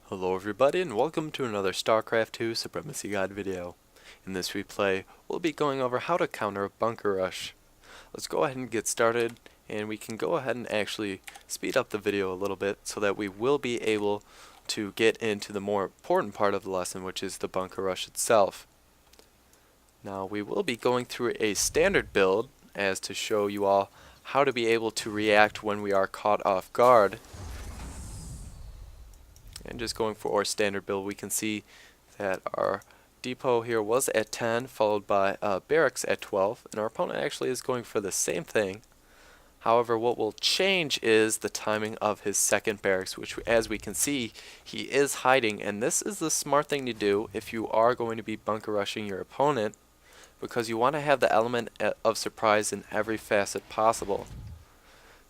Hello everybody and welcome to another Starcraft 2 Supremacy Guide video. In this replay, we'll be going over how to counter a bunker rush. Let's go ahead and get started, and we can go ahead and actually speed up the video a little bit so that we will be able to get into the more important part of the lesson, which is the bunker rush itself. Now we will be going through a standard build as to show you all how to be able to react when we are caught off guard. And just going for our standard build, we can see that our depot here was at 10, followed by barracks at 12, and our opponent actually is going for the same thing. However, what will change is the timing of his second barracks, which, as we can see, he is hiding, and this is the smart thing to do if you are going to be bunker rushing your opponent, because you want to have the element of surprise in every facet possible.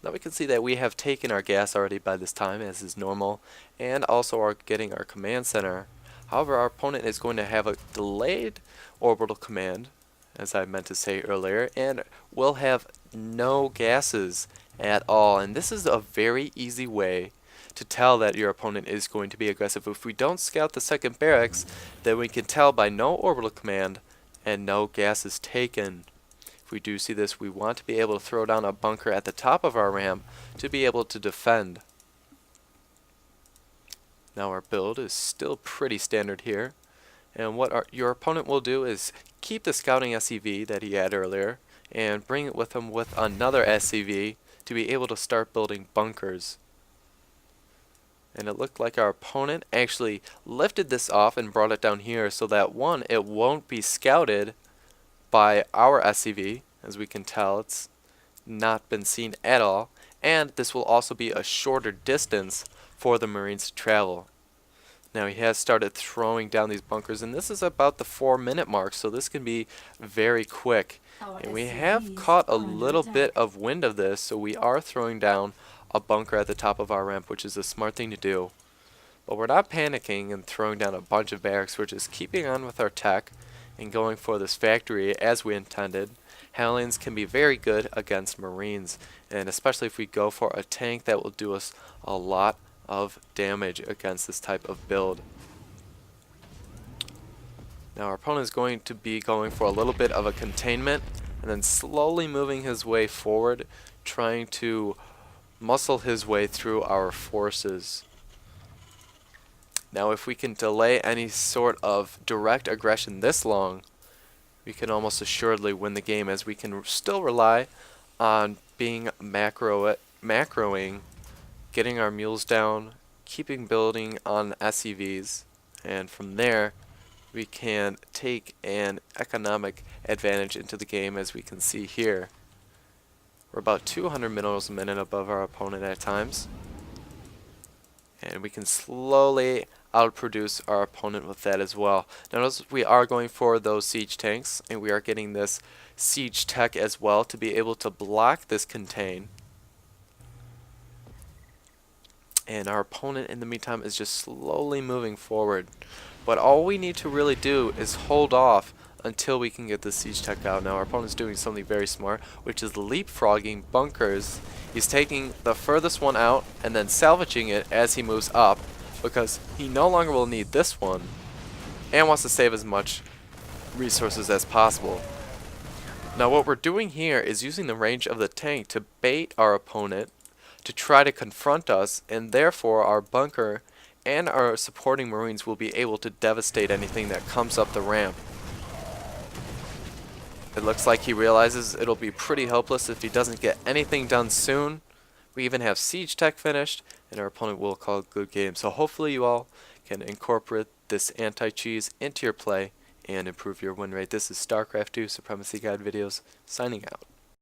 Now we can see that we have taken our gas already by this time, as is normal, and also are getting our command center. However, our opponent is going to have a delayed orbital command, as I meant to say earlier, and will have no gases at all. And this is a very easy way to tell that your opponent is going to be aggressive. If we don't scout the second barracks, then we can tell by no orbital command and no gases taken. If we do see this, we want to be able to throw down a bunker at the top of our ramp to be able to defend. Now our build is still pretty standard here, and what your opponent will do is keep the scouting SCV that he had earlier and bring it with him with another SCV to be able to start building bunkers. And it looked like our opponent actually lifted this off and brought it down here so that one, it won't be scouted by our SCV. As we can tell, it's not been seen at all, and this will also be a shorter distance for the Marines to travel. Now he has started throwing down these bunkers, and this is about the 4-minute mark, so this can be very quick. And we have caught a little bit of wind of this, so we are throwing down a bunker at the top of our ramp, which is a smart thing to do. But we're not panicking and throwing down a bunch of barracks. We're just keeping on with our tech and going for this factory as we intended. Hellions can be very good against Marines, and especially if we go for a tank, that will do us a lot of damage against this type of build. Now our opponent is going to be going for a little bit of a containment and then slowly moving his way forward, trying to muscle his way through our forces. Now if we can delay any sort of direct aggression this long, we can almost assuredly win the game, as we can still rely on being macroing, getting our mules down, keeping building on SCVs, and from there we can take an economic advantage into the game, as we can see here. We're about 200 minerals a minute above our opponent at times, and we can slowly outproduce our opponent with that as well. Now notice we are going for those siege tanks, and we are getting this siege tech as well to be able to block this contain. And our opponent in the meantime is just slowly moving forward. But all we need to really do is hold off until we can get the siege tech out. Now our opponent's doing something very smart, which is leapfrogging bunkers. He's taking the furthest one out and then salvaging it as he moves up, because he no longer will need this one and wants to save as much resources as possible. Now what we're doing here is using the range of the tank to bait our opponent to try to confront us, and therefore our bunker and our supporting Marines will be able to devastate anything that comes up the ramp. It looks like he realizes it'll be pretty hopeless if he doesn't get anything done soon. We even have siege tech finished, and our opponent will call it a good game. So hopefully you all can incorporate this anti-cheese into your play and improve your win rate. This is Starcraft 2 Supremacy Guide videos, signing out.